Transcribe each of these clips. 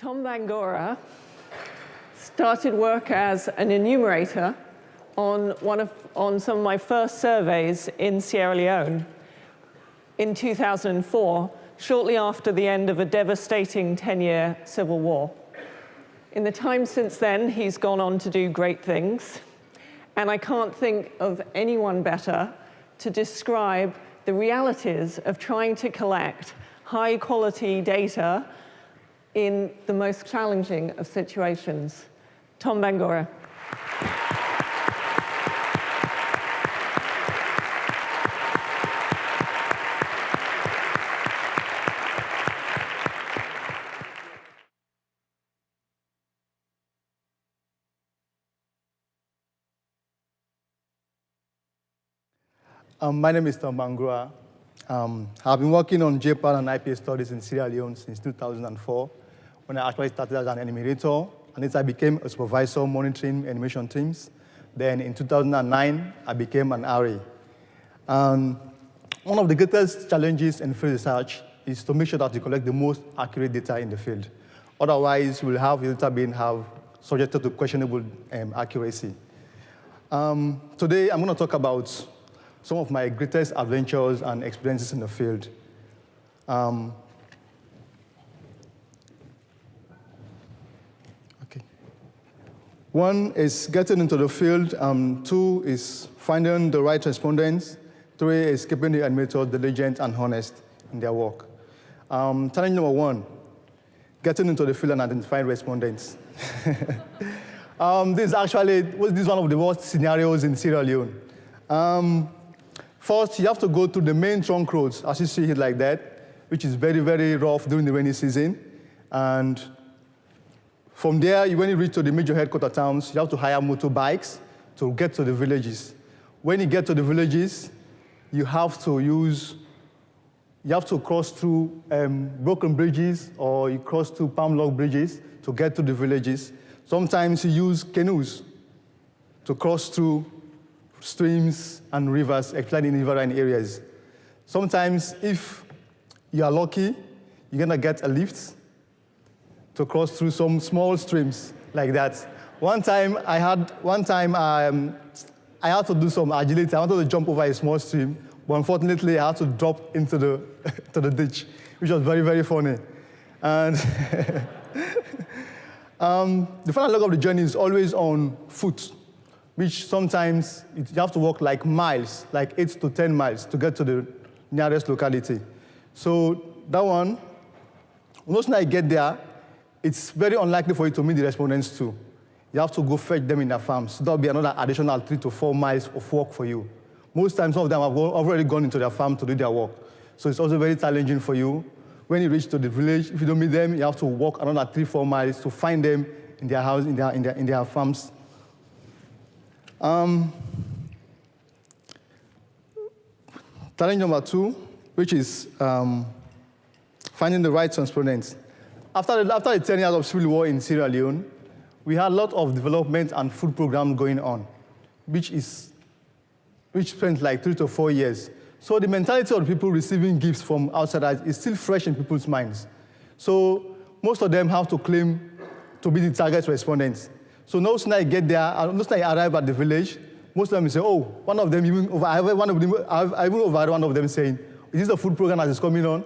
Tom Bangura started work as an enumerator on some of my first surveys in Sierra Leone in 2004, shortly after the end of a devastating 10-year civil war. In the time since then, he's gone on to do great things, and I can't think of anyone better to describe the realities of trying to collect high-quality data in the most challenging of situations. Tom Bangura. My name is Tom Bangura. I've been working on JPAL and IPA studies in Sierra Leone since 2004, when I actually started as an enumerator, and then I became a supervisor monitoring animation teams. Then in 2009, I became an RA. One of the greatest challenges in field research is to make sure that you collect the most accurate data in the field. Otherwise, you will have your data being subjected to questionable accuracy. Today, I'm going to talk about some of my greatest adventures and experiences in the field. One is getting into the field. Two is finding the right respondents. Three is keeping the animators diligent and honest in their work. Challenge number one, getting into the field and identifying respondents. This is one of the worst scenarios in Sierra Leone. First, you have to go through the main trunk roads, as you see it like that, which is very, very rough during the rainy season. And from there, when you reach to the major headquarter towns, you have to hire motorbikes to get to the villages. When you get to the villages, you have to cross through broken bridges, or you cross through palm log bridges to get to the villages. Sometimes you use canoes to cross through streams and rivers, especially in riverine areas. Sometimes, if you are lucky, you're going to get a lift to cross through some small streams like that. One time, I had to do some agility. I wanted to jump over a small stream, but unfortunately, I had to drop into to the ditch, which was very, very funny. And the final leg of the journey is always on foot, which sometimes you have to walk like miles, like 8 to 10 miles to get to the nearest locality. So that one, once I get there, it's very unlikely for you to meet the respondents too. You have to go fetch them in their farms. So that'll be another additional 3 to 4 miles of work for you. Most times, some of them have already gone into their farm to do their work. So it's also very challenging for you. When you reach to the village, if you don't meet them, you have to walk another 3 to 4 miles to find them in their house, in their farms. Challenge number 2, which is finding the right respondents. After the 10 years of civil war in Sierra Leone, we had a lot of development and food programs going on, which spent like 3 to 4 years. So the mentality of the people receiving gifts from outsiders is still fresh in people's minds. So most of them have to claim to be the target respondents. So no sooner I get there, no sooner I arrive at the village, most of them say, oh, I even overheard one of them saying, is this a food program that is coming on?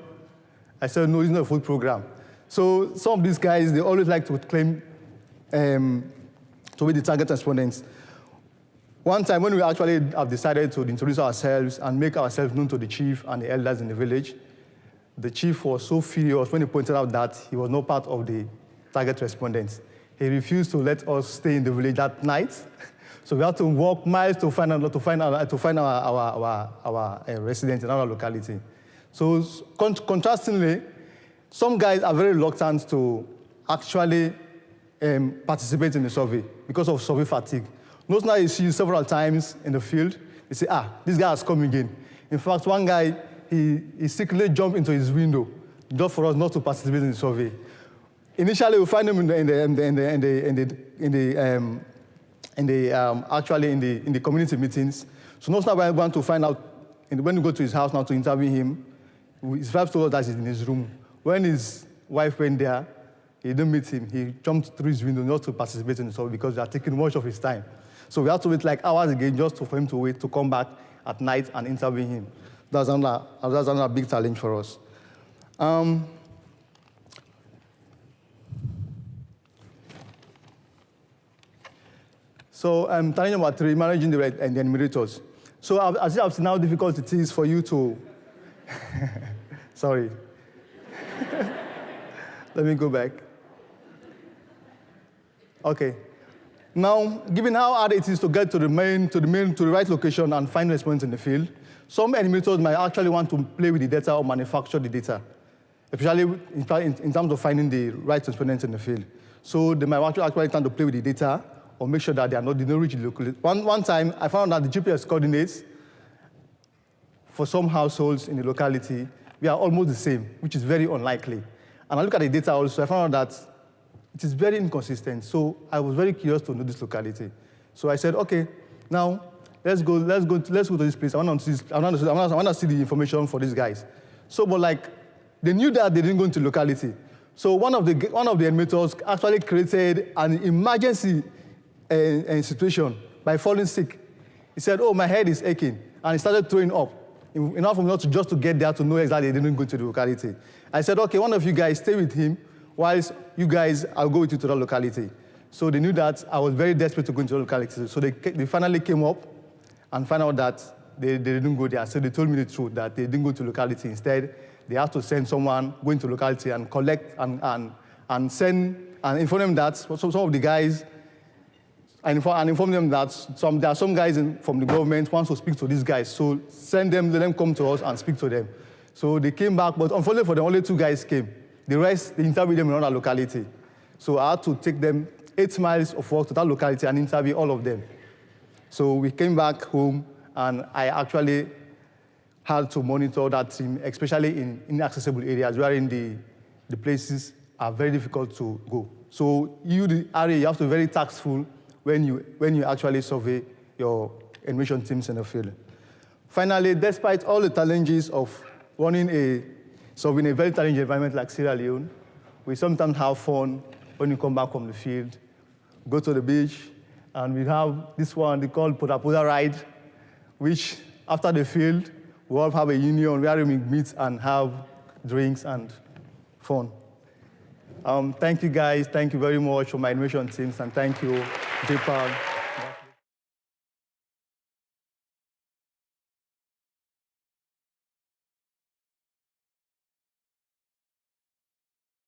I said, no, it's not a food program. So some of these guys, they always like to claim to be the target respondents. One time when we actually have decided to introduce ourselves and make ourselves known to the chief and the elders in the village, the chief was so furious when he pointed out that he was not part of the target respondents. He refused to let us stay in the village that night. So we had to walk miles to find our residents in our locality. So contrastingly, some guys are very reluctant to actually participate in the survey because of survey fatigue. Most now you see you several times in the field, you say, this guy has come again. In fact, one guy, he secretly jumped into his window just for us not to participate in the survey. Initially, we find him in the community meetings. So now we want to find out, when we go to his house now to interview him, his wife told us that he's in his room. When his wife went there, he didn't meet him. He jumped through his window not to participate in the survey because they are taking much of his time. So we had to wait like hours again just for him to wait to come back at night and interview him. That's another big challenge for us. So challenge number 3, managing the enumerators. So as you have seen how difficult it is for you to, sorry. Let me go back. Okay. Now, given how hard it is to get to the right location and find respondents in the field, some enumerators might actually want to play with the data or manufacture the data, especially in terms of finding the right respondents in the field. So they might actually try to play with the data or make sure that they don't reach the locality. One time, I found out that the GPS coordinates for some households in the locality, we are almost the same, which is very unlikely. And I look at the data also, I found out that it is very inconsistent. So I was very curious to know this locality. So I said, okay, now let's go to this place. I want to see the information for these guys. So, but like, they knew that they didn't go into locality. So one of the enumerators actually created an emergency situation by falling sick. He said, oh, my head is aching. And he started throwing up, enough for me not to just to get there to know exactly they didn't go to the locality. I said, okay, one of you guys stay with him, whilst you guys, I'll go with you to the locality. So they knew that I was very desperate to go into the locality. So they finally came up and found out that they didn't go there. So they told me the truth, that they didn't go to locality. Instead, they had to send someone going to locality and collect and inform them that some of the guys, and inform them that there are some guys from the government wants to speak to these guys. So send them, let them come to us and speak to them. So they came back, but unfortunately for them, only 2 guys came. The rest, they interviewed them in another locality. So I had to take them 8 miles of walk to that locality and interview all of them. So we came back home, and I actually had to monitor that team, especially in inaccessible areas wherein the places are very difficult to go. So the RA, you have to be very tactful when you actually survey your enumeration teams in the field. Finally, despite all the challenges of surveying a very challenging environment like Sierra Leone, we sometimes have fun when we come back from the field, go to the beach, and we have this one they call Poda ride, which after the field, we all have a union where we meet and have drinks and fun. Thank you guys, thank you very much for my enumeration teams, and thank you, JPAL.